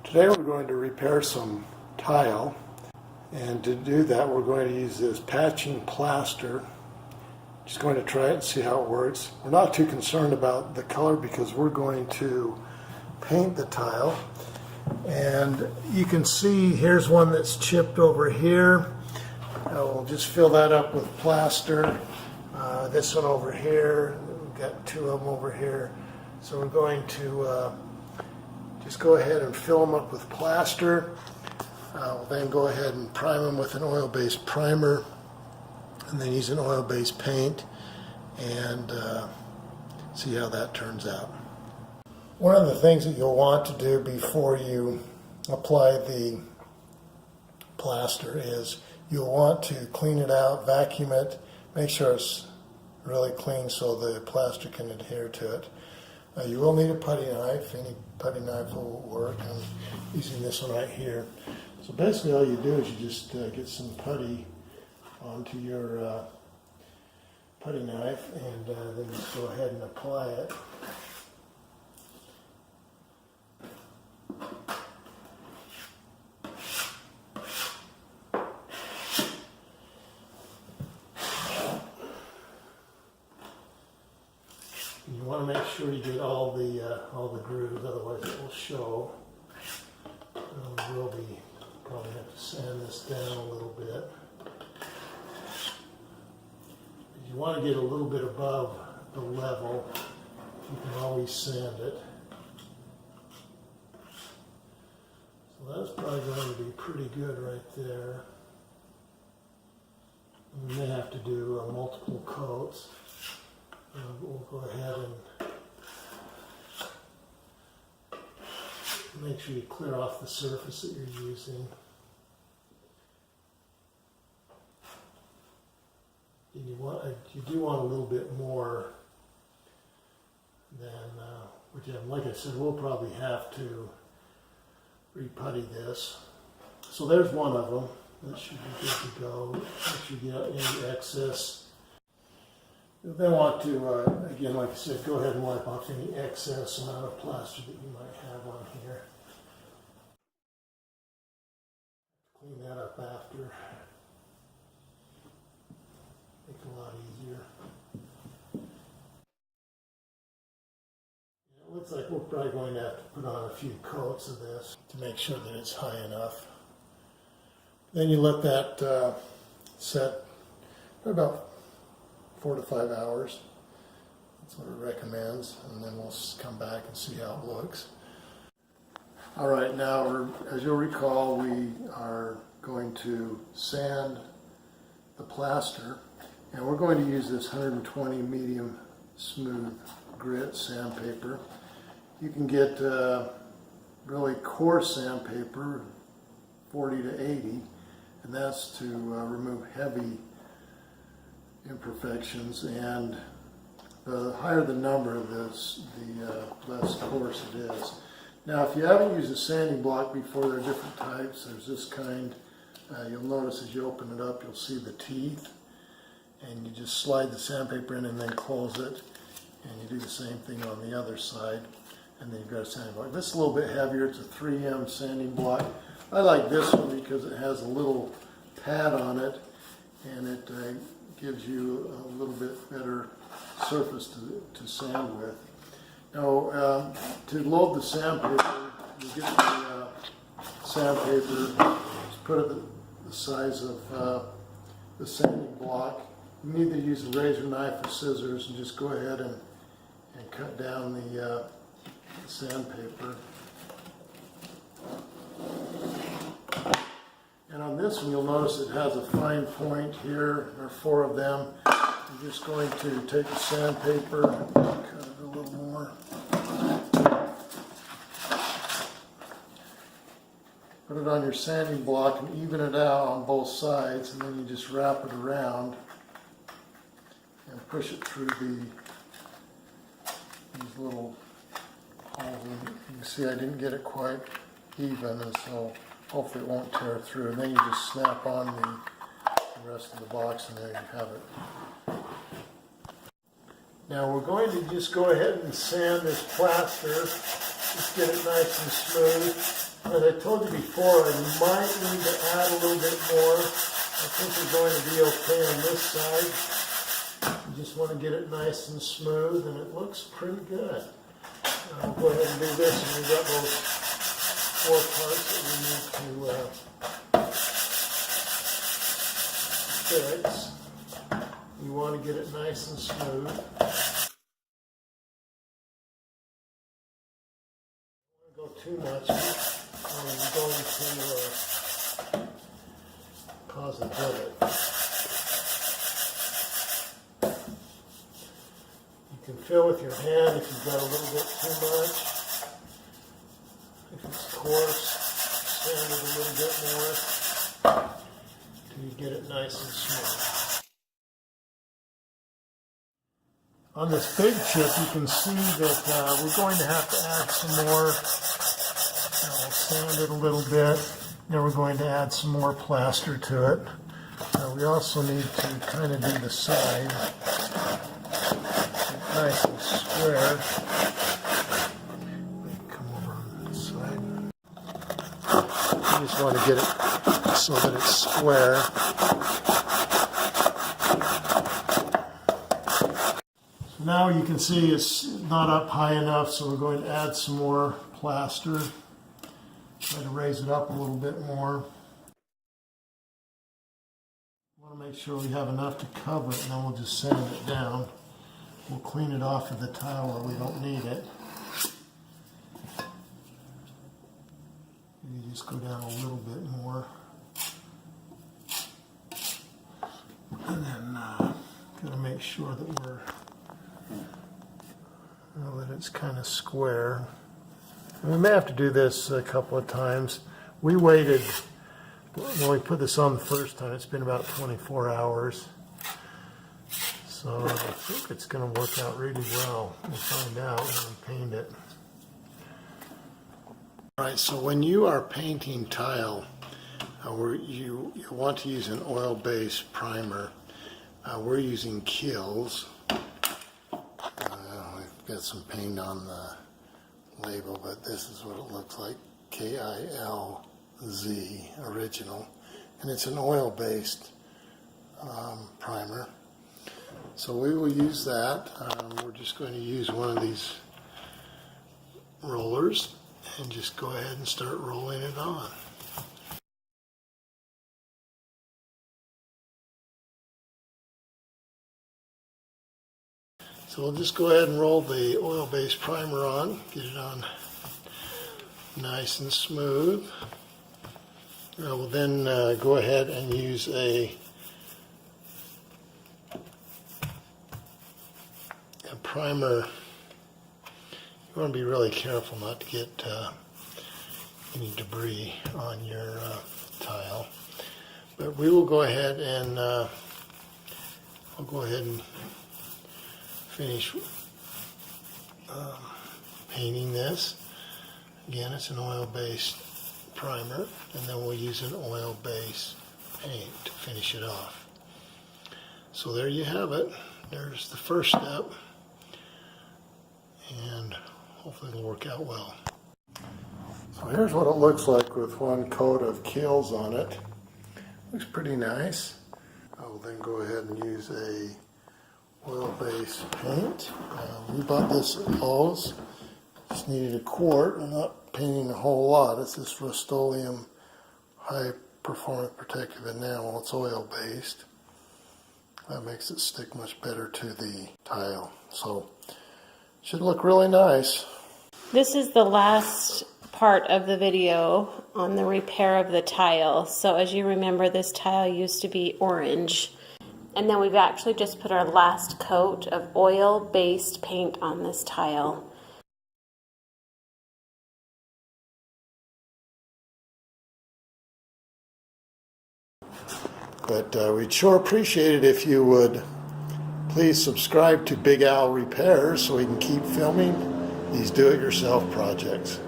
Today we're going to repair some tile, and to do that we're going to use this patching plaster. Just going to try it and see how it works. We're not too concerned about the color because we're going to paint the tile. And you can see here's one that's chipped over here. We'll just fill that up with plaster. This one over here, we've got two of them over here. So we're going to just go ahead and fill them up with plaster. We'll then go ahead and prime them with an oil-based primer, and then use an oil-based paint and see how that turns out. One of the things that you'll want to do before you apply the plaster is you'll want to clean it out, vacuum it, make sure it's really clean so the plaster can adhere to it. You will need a putty knife. Any putty knife will work. I'm using this one right here. So basically all you do is you just get some putty onto your putty knife, and then just go ahead and apply it. You want to make sure you get all the grooves, otherwise it will show. We will probably have to sand this down a little bit. You want to get a little bit above the level. You can always sand it. So that's probably going to be pretty good right there. We may have to do multiple coats. We'll go ahead and make sure you clear off the surface that you're using. You do want a little bit more than what you have. Like I said, we'll probably have to re-putty this. So there's one of them. That should be good to go. Make sure you get any excess. You'll then want to, again, like I said, go ahead and wipe off any excess amount of plaster that you might have on here. Clean that up after. Make it a lot easier. It looks like we're probably going to have to put on a few coats of this to make sure that it's high enough. Then you let that set for about 4 to 5 hours. That's what it recommends, and then we'll come back and see how it looks. All right, now, as you'll recall, we are going to sand the plaster, and we're going to use this 120 medium smooth grit sandpaper. You can get really coarse sandpaper, 40 to 80, and that's to remove heavy imperfections, and the higher the number of this, the less coarse it is. Now, if you haven't used a sanding block before, there are different types. There's this kind. You'll notice as you open it up, you'll see the teeth, and you just slide the sandpaper in and then close it, and you do the same thing on the other side, and then you've got a sanding block. This is a little bit heavier. It's a 3M sanding block. I like this one because it has a little pad on it, and it gives you a little bit better surface to sand with. Now, to load the sandpaper, you get the sandpaper, just put it the size of the sanding block. You can either use a razor knife or scissors and just go ahead and cut down the sandpaper. And on this one, you'll notice it has a fine point here. There are 4 of them. I'm just going to take the sandpaper, cut it a little more. Put it on your sanding block and even it out on both sides, and then you just wrap it around and push it through these little holes. You can see I didn't get it quite even, and so hopefully it won't tear through. And then you just snap on the rest of the box, and there you have it. Now we're going to just go ahead and sand this plaster, just get it nice and smooth. As I told you before, I might need to add a little bit more. I think we're going to be okay on this side. You just want to get it nice and smooth, and it looks pretty good. I'll go ahead and do this, and we've got those 4 parts that we need to fix. You want to get it nice and smooth. Don't go too much, or you're going to cause a divot. You can fill with your hand if you've got a little bit too much. If it's coarse, sand it a little bit more till you get it nice and smooth. On this big chip, you can see that we're going to have to add some more. We'll sand it a little bit. Then we're going to add some more plaster to it. We also need to kind of do the side nice and square. Come over on this side. You just want to get it so that it's square. Now you can see it's not up high enough, so we're going to add some more plaster. Try to raise it up a little bit more. We want to make sure we have enough to cover it, and then we'll just sand it down. We'll clean it off of the tile where we don't need it. You just go down a little bit more. And then got to make sure that that it's kind of square. And we may have to do this a couple of times. We waited, when we put this on the first time, it's been about 24 hours. So I think it's going to work out really well. We'll find out when we paint it. Alright, so when you are painting tile, you want to use an oil-based primer. We're using Kills. Got some paint on the label, but this is what it looks like. K-I-L-Z, original. And it's an oil-based primer. So we will use that. We're just going to use one of these rollers and just go ahead and start rolling it on. So we'll just go ahead and roll the oil-based primer on, get it on nice and smooth. We'll then go ahead and use a primer. You want to be really careful not to get any debris on your tile. But we will go ahead and finish painting this. Again, it's an oil-based primer, and then we'll use an oil-based paint to finish it off. So there you have it. There's the first step, and hopefully it'll work out well. So here's what it looks like with one coat of Kills on it. Looks pretty nice. I will then go ahead and use a oil-based paint. We bought this at Lowe's. Just needed a quart. I'm not painting a whole lot. It's this Rust-Oleum high performance protective enamel. It's oil-based. That makes it stick much better to the tile. So should look really nice. This is the last part of the video on the repair of the tile. So as you remember, this tile used to be orange. And then we've actually just put our last coat of oil-based paint on this tile. But we'd sure appreciate it if you would please subscribe to Big Al Repairs so we can keep filming these do-it-yourself projects.